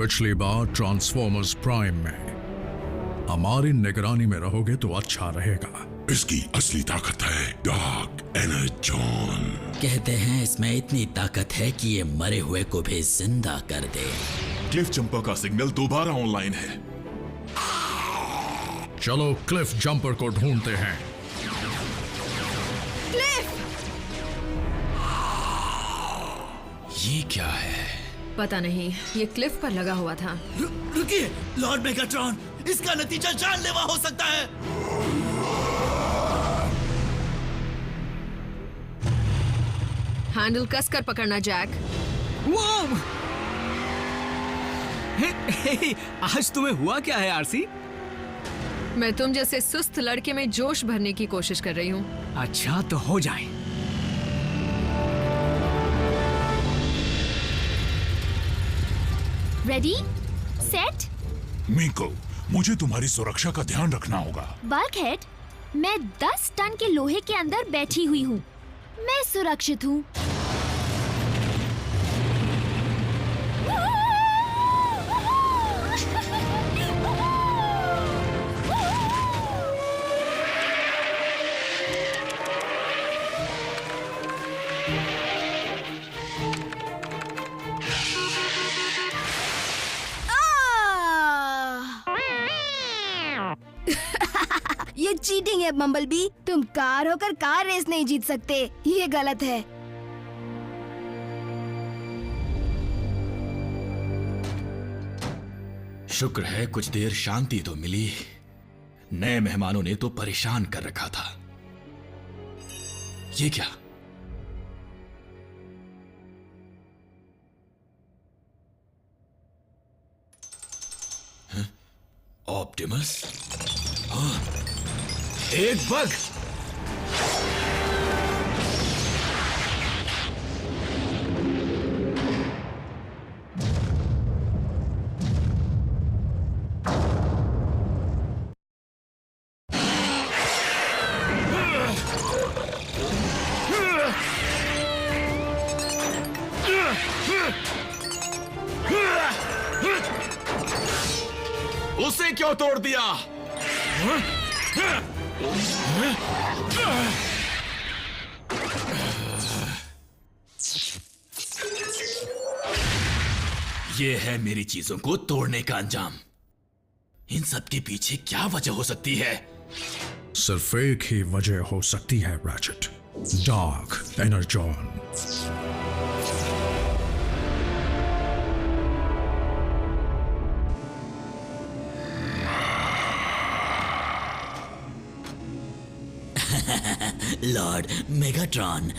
पिछली बार transformers prime में हमारी निगरानी में रहोगे तो अच्छा रहेगा। इसकी असली ताकत है डार्क एनर्जॉन। कहते हैं इसमें इतनी ताकत है कि ये मरे हुए को भी जिंदा कर दे। क्लिफ जंपर का सिग्नल दोबारा ऑनलाइन है। चलो क्लिफ जंपर को ढूंढते हैं। क्लिफ! ये क्या है? पता नहीं, ये क्लिफ पर लगा हुआ था। रुकिए, लॉर्ड मेगाट्रॉन, इसका नतीजा जानलेवा हो सकता है। हैंडल कसकर पकड़ना जैक। आज तुम्हें हुआ क्या है आरसी? मैं तुम जैसे सुस्त लड़के में जोश भरने की कोशिश कर रही हूँ। अच्छा तो हो जाए। Ready, set. मीको, मुझे तुम्हारी सुरक्षा का ध्यान रखना होगा। बल्कहेड, मैं 10 टन के लोहे के अंदर बैठी हुई हूँ। मैं सुरक्षित हूँ। ये चीटिंग है बम्बलबी। तुम कार होकर कार रेस नहीं जीत सकते, ये गलत है। शुक्र है कुछ देर शांति तो मिली। नए मेहमानों ने तो परेशान कर रखा था। ये क्या? ऑप्टिमस? एक बग! उसे क्यों तोड़ दिया? ये है मेरी चीजों को तोड़ने का अंजाम। इन सब के पीछे क्या वजह हो सकती है? सिर्फ एक ही वजह हो सकती है ratchet, dark Energon. Lord Megatron,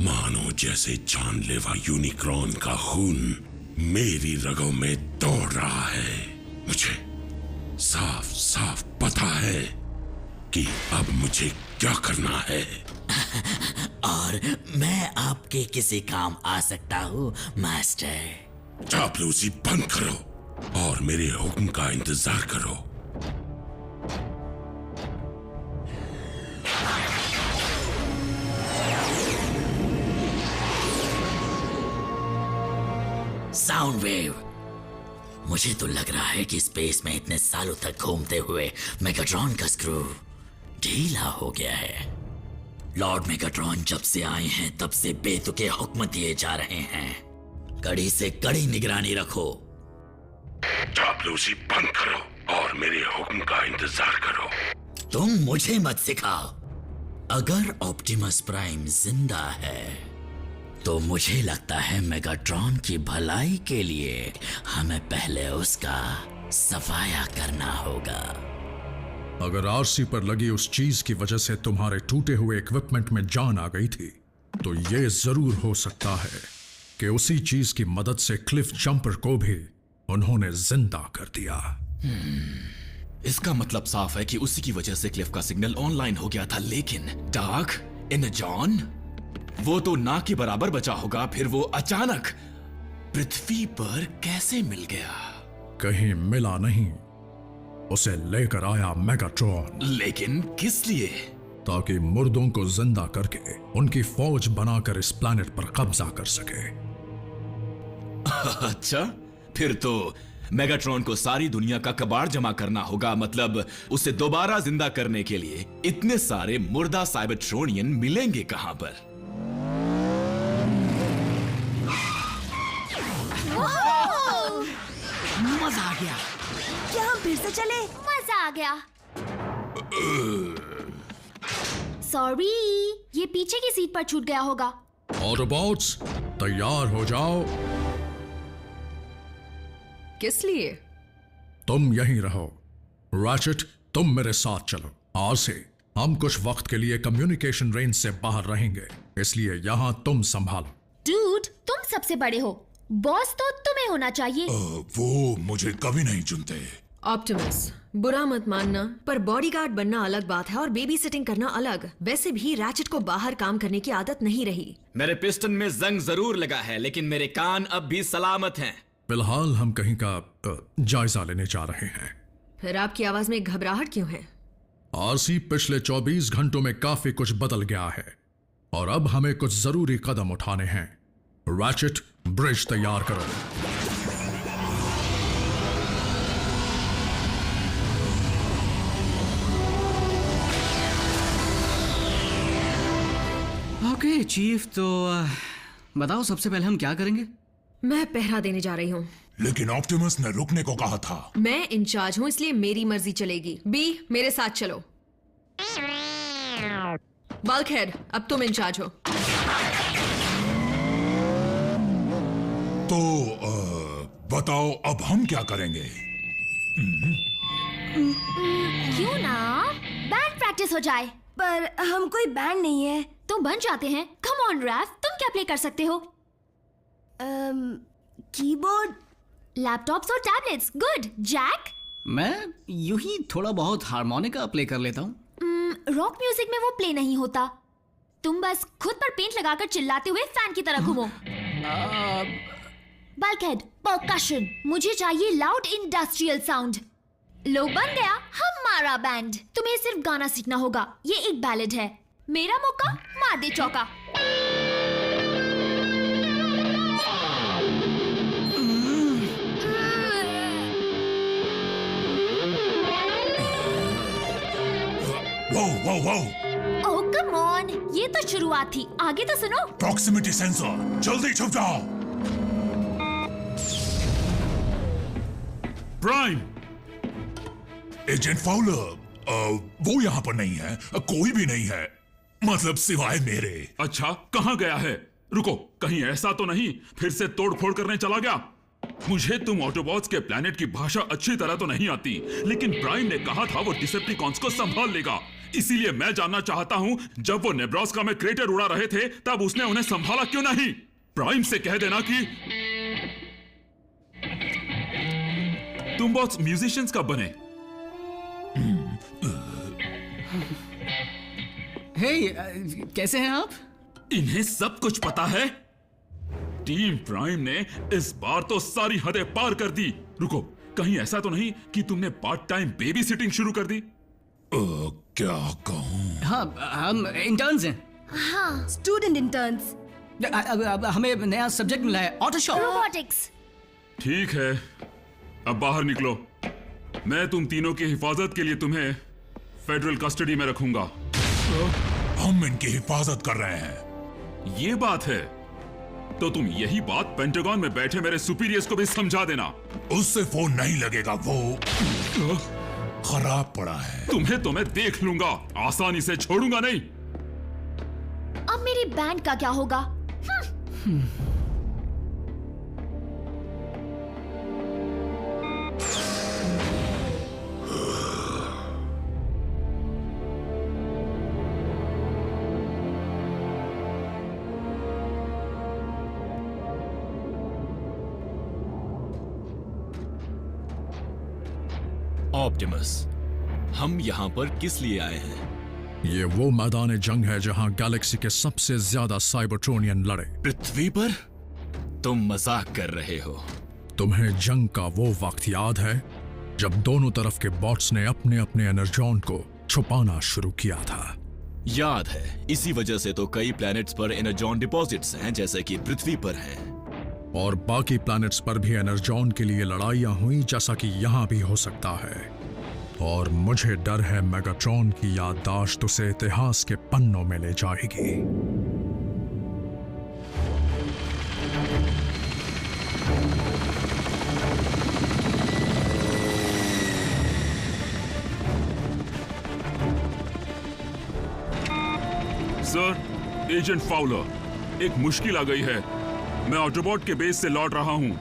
मानो जैसे जानलेवा यूनिक्रॉन का खून मेरी रगों में दौड़ रहा है। मुझे साफ साफ पता है कि अब मुझे क्या करना है। और मैं आपके किसी काम आ सकता हूँ मास्टर? चापलूसी बंद करो और मेरे हुक्म का इंतजार करो। Sound wave. मुझे तो लग रहा है कि स्पेस में इतने सालों तक घूमते हुए मेगाट्रॉन का स्क्रू ढीला हो गया है। लॉर्ड मेगाट्रॉन जब से आए हैं तब से बेतुके हुक्म दिए जा रहे हैं। कड़ी से कड़ी निगरानी रखो। चापलूसी बंद करो और मेरे हुक्म का इंतजार करो। तुम मुझे मत सिखाओ। अगर ऑप्टिमस प्राइम जिंदा है तो मुझे लगता है मेगाट्रॉन की भलाई के लिए हमें पहले उसका सफाया करना होगा। अगर आरसी पर लगी उस चीज की वजह से तुम्हारे टूटे हुए इक्विपमेंट में जान आ गई थी तो यह जरूर हो सकता है कि उसी चीज की मदद से क्लिफ जंपर को भी उन्होंने जिंदा कर दिया। इसका मतलब साफ है कि उसी की वजह से क्लिफ का सिग्नल ऑनलाइन हो गया था। लेकिन डार्क एनर्जॉन, वो तो ना के बराबर बचा होगा, फिर वो अचानक पृथ्वी पर कैसे मिल गया? कहीं मिला नहीं, उसे लेकर आया मेगाट्रॉन। लेकिन किस लिए? ताकि मुर्दों को जिंदा करके उनकी फौज बनाकर इस प्लैनेट पर कब्जा कर सके। अच्छा, फिर तो मेगाट्रॉन को सारी दुनिया का कबाड़ जमा करना होगा। मतलब उसे दोबारा जिंदा करने के लिए इतने सारे मुर्दा साइबरट्रोनियन मिलेंगे कहां पर? मजा आ गया। क्या हम फिर से चले? मजा आ गया। सॉरी, ये पीछे की सीट पर छूट गया होगा। ऑटोबॉट्स तैयार हो जाओ। किस लिए? तुम यहीं रहो। रैचेट, तुम मेरे साथ चलो। आज से हम कुछ वक्त के लिए कम्युनिकेशन रेंज से बाहर रहेंगे, इसलिए यहाँ तुम संभालो। डूड, तुम सबसे बड़े हो, बॉस तो तुम्हें होना चाहिए। वो मुझे कभी नहीं चुनते। ऑप्टिमस, बुरा मत मानना, पर बॉडीगार्ड बनना अलग बात है और बेबी सिटिंग करना अलग। वैसे भी रैचेट को बाहर काम करने की आदत नहीं रही। मेरे पिस्टन में जंग जरूर लगा है, लेकिन मेरे कान अब भी सलामत हैं। फिलहाल हम कहीं का जायजा लेने जा रहे हैं। फिर आपकी आवाज में घबराहट क्यों है? आरसी, पिछले 24 घंटों में काफी कुछ बदल गया है और अब हमें कुछ जरूरी कदम उठाने हैं। रैचेट, ब्रिज तैयार करो। ओके चीफ, तो बताओ सबसे पहले हम क्या करेंगे? मैं पहरा देने जा रही हूँ। लेकिन ऑप्टिमस ने रुकने को कहा था। मैं इंचार्ज हूँ, इसलिए मेरी मर्जी चलेगी। बी, मेरे साथ चलो। बल्कहेड, अब तुम इंचार्ज हो। तो बताओ अब हम क्या करेंगे? क्यों ना बैंड प्रैक्टिस हो जाए। पर हम कोई बैंड नहीं है। तुम बन जाते हैं। कम ऑन रैफ, तुम क्या प्ले कर सकते हो? कीबोर्ड, लैपटॉप्स और टैबलेट्स। गुड। जैक? मैं यूं ही थोड़ा बहुत हारमोनिका प्ले कर लेता हूँ। रॉक म्यूजिक में वो प्ले नहीं होता। तुम बस खुद पर पेंट लगाकर चिल्लाते हुए फैन की तरह घूमो। Bulkhead, percussion. मुझे चाहिए लाउड इंडस्ट्रियल साउंड। लो, बन गया हमारा बैंड। तुम्हें सिर्फ गाना सीखना होगा। ये एक बैलेड है। मेरा मौका, मार दे चौका। वो वो वो ओह कम ऑन, ये तो शुरुआत थी, आगे तो सुनो। प्रॉक्सिमिटी सेंसर, जल्दी छुप जाओ। प्राइम, एजेंट फाउलर, वो यहाँ पर नहीं है। कोई भी नहीं है, मतलब सिवाय मेरे। अच्छा, कहाँ गया है? रुको, कहीं ऐसा तो नहीं फिर से तोड़फोड़ करने चला गया? मुझे तुम ऑटोबॉट्स के प्लेनेट की भाषा अच्छी तरह तो नहीं आती, लेकिन प्राइम ने कहा था वो डिसेप्टिकॉन्स को संभाल लेगा। इसीलिए मैं जानना चाहता हूं, जब वो नेब्रास्का में क्रेटर उड़ा रहे थे तब उसने उन्हें संभाला क्यों नहीं? प्राइम से कह देना कि तुम बहुत म्यूजिशियंस कब बने? हे, कैसे हैं आप? इन्हें सब कुछ पता है। टीम प्राइम ने इस बार तो सारी हदें पार कर दी। रुको, कहीं ऐसा तो नहीं कि तुमने पार्ट टाइम बेबी सिटिंग शुरू कर दी? क्या कहूं? हाँ, हम इंटर्न्स हैं। हाँ, स्टूडेंट इंटर्न्स। अब हमें नया सब्जेक्ट मिला है, ऑटोशॉप। रोबोटिक्स। ठीक है, अब बाहर निकलो। मैं तुम तीनों की हिफाजत के लिए तुम्हें फेडरल कस्टडी में रखूंगा। हम इनकी हिफाजत कर रहे हैं। ये बात है, तो तुम यही बात पेंटागन में बैठे मेरे सुपीरियर्स को भी समझा देना। उससे फोन नहीं लगेगा, वो खराब पड़ा है। तुम्हें तो मैं देख लूंगा, आसानी से छोड़ूंगा नहीं। अब मेरी बैंड का क्या होगा? ऑप्टिमस, हम यहाँ पर किस लिए आए हैं? ये वो मैदान जंग है जहां गैलेक्सी के सबसे ज्यादा साइबरट्रोनियन लड़े। पृथ्वी पर? तुम मजाक कर रहे हो। तुम्हें जंग का वो वक्त याद है जब दोनों तरफ के बॉट्स ने अपने अपने एनर्जॉन को छुपाना शुरू किया था? याद है, इसी वजह से तो कई प्लैनेट्स पर एनर्जॉन डिपॉजिट्स हैं, जैसे कि पृथ्वी पर हैं। और बाकी प्लैनेट्स पर भी एनर्जॉन के लिए लड़ाइयां हुई जैसा कि यहां भी हो सकता है। और मुझे डर है मेगाट्रॉन की याददाश्त उसे इतिहास के पन्नों में ले जाएगी। सर, एजेंट फाउलर, एक मुश्किल आ गई है। मैं ऑटोबॉट के बेस से लौट रहा हूं।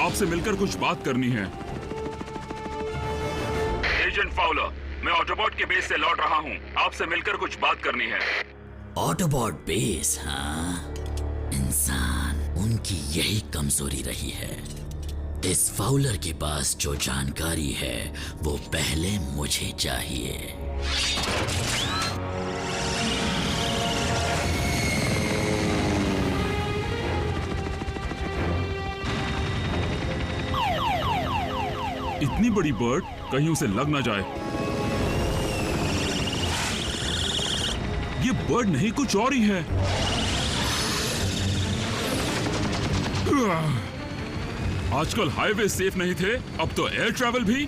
आपसे मिलकर कुछ बात करनी है। एजेंट फाउलर, मैं ऑटोबॉट के बेस से लौट रहा हूं। आपसे मिलकर कुछ बात करनी है। ऑटोबॉट बेस, हाँ? इंसान, उनकी यही कमजोरी रही है। इस फाउलर के पास जो जानकारी है वो पहले मुझे चाहिए। इतनी बड़ी बर्ड, कहीं उसे लग ना जाए। ये बर्ड नहीं, कुछ और ही है। आजकल हाईवे सेफ नहीं थे, अब तो एयर ट्रैवल भी।